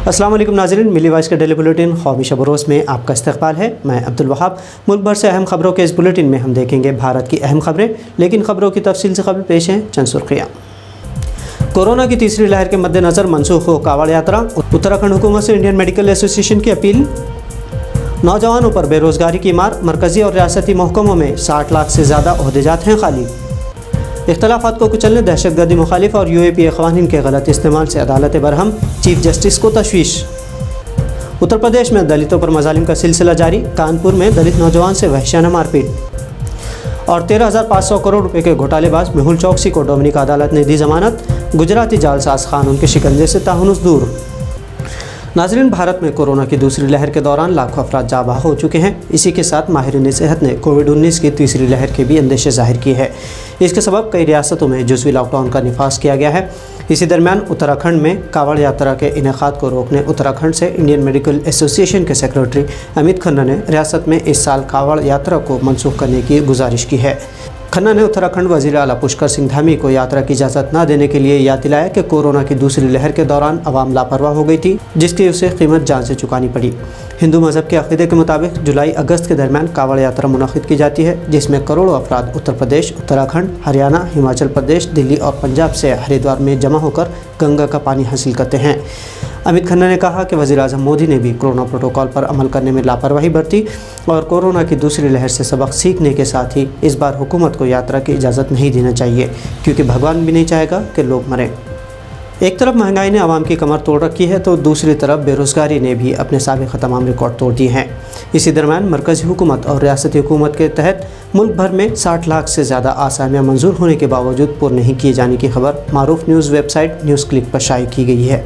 अस्सलाम वालेकुम नाज़रीन, मिली वॉइस के डेली बुलेटिन ख्वामी शब रोज़ में आपका इस्तकबाल है। मैं अब्दुल वहाब। मुल्क भर से अहम खबरों के इस बुलेटिन में हम देखेंगे भारत की अहम खबरें, लेकिन खबरों की तफसील से कबल पेश हैं चंद सुर्खियाँ। कोरोना की तीसरी लहर के मद्देनज़र मनसूख हो कावड़ यात्रा, उत्तराखंड हुकूमत से इंडियन मेडिकल एसोसिएशन की अपील। नौजवानों पर बेरोज़गारी की मार, मरकज़ी और रियासती महकमों में 60 लाख से ज़्यादा ओहदेजात हैं खाली। इख्तलाफात को कुचलने दहशतगर्दी मुखालिफ और UAPA क़वानीन के गलत इस्तेमाल से अदालत बरहम, चीफ जस्टिस को तशवीश। उत्तर प्रदेश में दलितों पर मजालिम का सिलसिला जारी, कानपुर में दलित नौजवान से वहशियाना मारपीट। और 13,500 करोड़ रुपए के घोटालेबाज मेहुल चौकसी को डोमिनिका अदालत ने दी जमानत, गुजराती जालसाज खान उनके शिकंजे से ताहुनुस दूर। नाज़रीन, भारत में कोरोना की दूसरी लहर के दौरान लाखों अफराद जाँ हो चुके हैं। इसी के साथ माहिरीन सेहत ने कोविड-19 की तीसरी लहर के भी अंदेशे ज़ाहिर किए हैं। इसके सबब कई रियासतों में जुज़वी लॉकडाउन का निफाज किया गया है। इसी दरमियान उत्तराखंड में कावड़ यात्रा के इनेकाद को रोकने उत्तराखंड से इंडियन मेडिकल एसोसिएशन के सेक्रेटरी अमित खन्ना ने रियासत में इस साल कावड़ यात्रा को मनसूख करने की गुजारिश की है। खन्ना ने उत्तराखंड वज़ीर आला पुष्कर सिंह धामी को यात्रा की इजाज़त न देने के लिए याद दिलाया कि कोरोना की दूसरी लहर के दौरान अवाम लापरवाह हो गई थी, जिसकी उसे कीमत जान से चुकानी पड़ी। हिंदू मज़हब के अक़ीदे के मुताबिक जुलाई-अगस्त के दरमियान कावड़ यात्रा मुनक़िद की जाती है, जिसमें करोड़ों अफराद उत्तर प्रदेश, उत्तराखंड, हरियाणा, हिमाचल प्रदेश, दिल्ली और पंजाब से हरिद्वार में जमा होकर गंगा का पानी हासिल करते हैं। अमित खन्ना ने कहा कि वज़ीर आज़म मोदी ने भी कोरोना प्रोटोकॉल पर अमल करने में लापरवाही बरती और कोरोना की दूसरी लहर से सबक सीखने के साथ ही इस बार हुकूमत को यात्रा की इजाज़त नहीं देना चाहिए, क्योंकि भगवान भी नहीं चाहेगा कि लोग मरें। एक तरफ महंगाई ने आवाम की कमर तोड़ रखी है, तो दूसरी तरफ बेरोज़गारी ने भी अपने साबिक़ तमाम रिकॉर्ड तोड़ दिए हैं। इसी दरमियान मरकज़ी हुकूमत और रियासती हुकूमत के तहत मुल्क भर में 60 लाख से ज़्यादा आसामियाँ मंजूर होने के बावजूद पूर्ण नहीं किए जाने की खबर मारूफ न्यूज़ वेबसाइट न्यूज़ क्लिक पर शाये की गई है।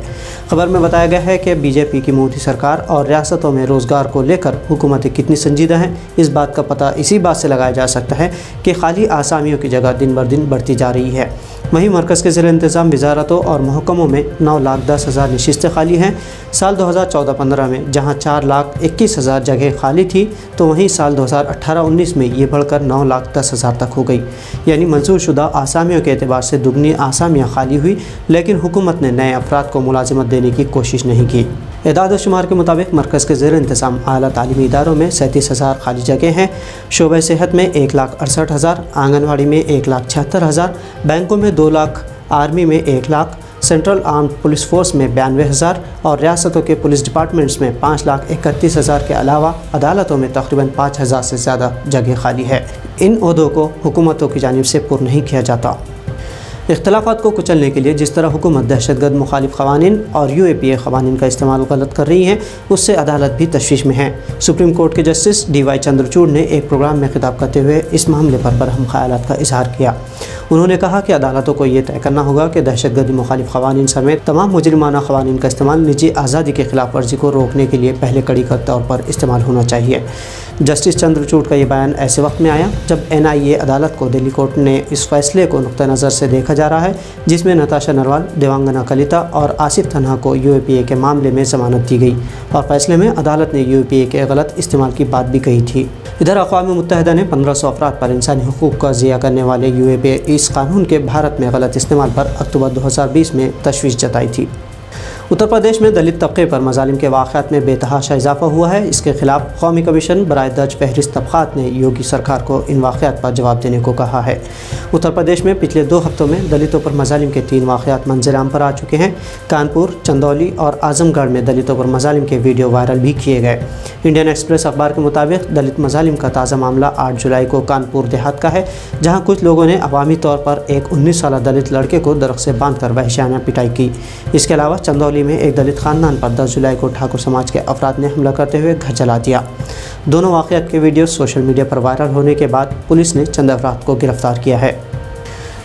खबर में बताया गया है कि BJP की मोदी सरकार और रियासतों में रोज़गार को लेकर हुकूमतें कितनी संजीदा हैं, इस बात का पता इसी बात से लगाया जा सकता है कि खाली आसामियों की जगह दिन बर दिन बढ़ती जा रही है। वहीं मरकज़ के ज़ेर इंतज़ाम वज़ारतों और महकमों में 9,10,000 नशिस्तें खाली हैं। साल 2014-15 में जहां 4,21,000 जगह खाली थी, तो वहीं साल 2018-19 में ये बढ़कर 9,10,000 तक हो गई। यानी मंजूर शुदा आसामियों के एतबार से दुगनी आसामियाँ खाली हुई, लेकिन हुकूमत ने नए अफराद को मुलाजिमत देने की कोशिश नहीं की। एदाद व शुमार के मुताबिक मरकज़ के ज़ेर इंतज़ाम आला तालीमी इदारों में 37,000 खाली जगह हैं। शोबे सेहत में 1,68,000, आंगनवाड़ी में 1,76,000, बैंकों में 2 लाख, आर्मी में 1 lakh, central armed police force में 92,000 और रियासतों के पुलिस डिपार्टमेंट्स में 5,31,000 के अलावा अदालतों में तकरीबन 5,000 से ज़्यादा जगह खाली है। इन ओहदों को हुकूमतों की जानिब से पूर्ण नहीं किया जाता। इख्तलाफात को कुचलने के लिए जिस तरह हुकूमत दहशतगर्द मुखालिफ क़वानीन और UAPA क़वानीन का इस्तेमाल गलत कर रही है, उससे अदालत भी तशवीश में है। सुप्रीम कोर्ट के जस्टिस DY चंद्रचूड़ ने एक प्रोग्राम में खिताब करते हुए इस मामले पर बरहम ख़यालात का इजहार किया। उन्होंने कहा कि अदालतों को ये तय करना होगा कि दहशतगर्दी मुखालिफ क़वानीन समेत तमाम मुजरिमाना क़वानीन का इस्तेमाल निजी आज़ादी के खिलाफ वर्जी को रोकने के लिए पहले कड़ी के तौर पर इस्तेमाल होना चाहिए। जस्टिस चंद्रचूड़ का ये बयान ऐसे वक्त में आया जब NIA अदालत को दिल्ली कोर्ट ने इस फैसले को नुक्ता नज़र से देखा जा रहा है, जिसमें नताशा नरवाल, देवांगना कलिता और आसिफ तन्हा को UAPA के मामले में ज़मानत दी गई और फैसले में अदालत ने UAPA के गलत इस्तेमाल की बात भी कही थी। इधर अक़वाम मुत्तहिदा ने 1500 अफराद पर इंसानी हुकूक़ का ज़िया करने वाले UAPA इस कानून के भारत में गलत इस्तेमाल पर अक्टूबर 2020 में तशवीश जताई थी। उत्तर प्रदेश में दलित तबके पर मजालिम के वाक़यात में बेतहाशा इजाफा हुआ है। इसके खिलाफ कौमी कमीशन बराए दर्ज फहरिस्त तबक़ात ने योगी सरकार को इन वाक़यात पर जवाब देने को कहा है। उत्तर प्रदेश में पिछले 2 हफ्तों में दलितों पर मजालिम के 3 वाक़यात मंज़िल-आम पर आ चुके हैं। कानपुर, चंदौली और आज़मगढ़ में दलितों पर मजालिम के वीडियो वायरल भी किए गए। इंडियन एक्सप्रेस अखबार के मुताबिक दलित मजालिम का ताज़ा मामला 8 जुलाई को कानपुर देहात का है, जहाँ कुछ लोगों ने अवामी तौर पर एक 19 साल दलित लड़के को दरख्त से बांध कर वहशियाना पिटाई की। इसके अलावा चंदौली में एक दलित खानदान पर 10 जुलाई को ठाकुर समाज के अफराद ने हमला करते हुए घर जला दिया। दोनों वाक़यात के वीडियो सोशल मीडिया पर वायरल होने के बाद पुलिस ने चंद अफराद को गिरफ्तार किया है।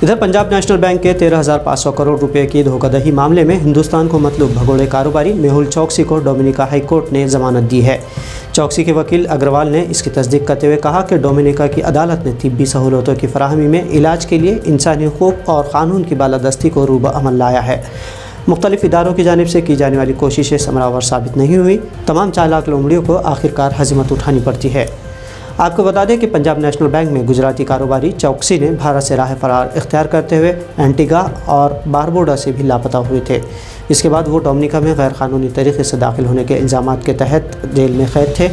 इधर पंजाब नेशनल बैंक के 13,500 करोड़ रुपए की धोखाधड़ी मामले में हिंदुस्तान को मतलूब भगोड़े कारोबारी मेहुल चौकसी को डोमिनिका हाई कोर्ट ने ज़मानत दी है। चौकसी के वकील अग्रवाल ने इसकी तस्दीक करते हुए कहा कि डोमिनिका की अदालत ने तिब्बी सहूलतों की फराहमी में इलाज के लिए इंसानी हुकूक़ और क़ानून की बालादस्ती को रूब अमल लाया है। मुख्तलिफ इदारों की जानिब से की जाने वाली कोशिशें समरावर साबित नहीं हुई। तमाम चालाक लोमड़ियों को आखिरकार हज़ीमत उठानी पड़ती है। आपको बता दें कि पंजाब नेशनल बैंक में गुजराती कारोबारी चौकसी ने भारत से राह फरार इख्तियार करते हुए एंटीगा और बारबुडा से भी लापता हुए थे। इसके बाद वो डोमिनिका में गैर कानूनी तरीके से दाखिल होने के इल्ज़ामात के तहत जेल में कैद थे।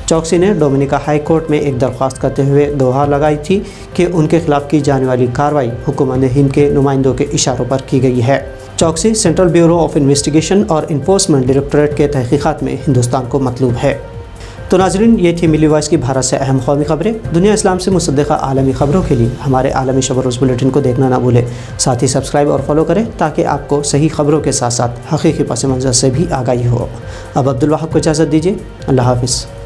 चौकसी ने डोमिनिका हाई कोर्ट में एक दरख्वास्त करते हुए गुहार लगाई थी कि उनके खिलाफ की जाने वाली कार्रवाई हुकूमत हिंद के नुमाइंदों के इशारों पर की गई है। चौकसी सेंट्रल ब्यूरो ऑफ इन्वेस्टिगेशन और इन्फोर्समेंट डायरेक्टरेट के तहकीकात में हिंदुस्तान को मतलूब है। तो नाज़रीन, ये थी मिली वॉइस की भारत से अहम कौमी खबरें। दुनिया इस्लाम से मुसद्दिक़ा आलमी ख़बरों के लिए हमारे आलमी शब रोज़ बुलेटिन को देखना ना भूलें। साथ ही सब्सक्राइब और फॉलो करें ताकि आपको सही खबरों के साथ साथ हकीकी पस मंज़र से भी आगाही हो। अब अब्दुल वहाब को इजाज़त दीजिए। अल्लाह हाफ़िज़।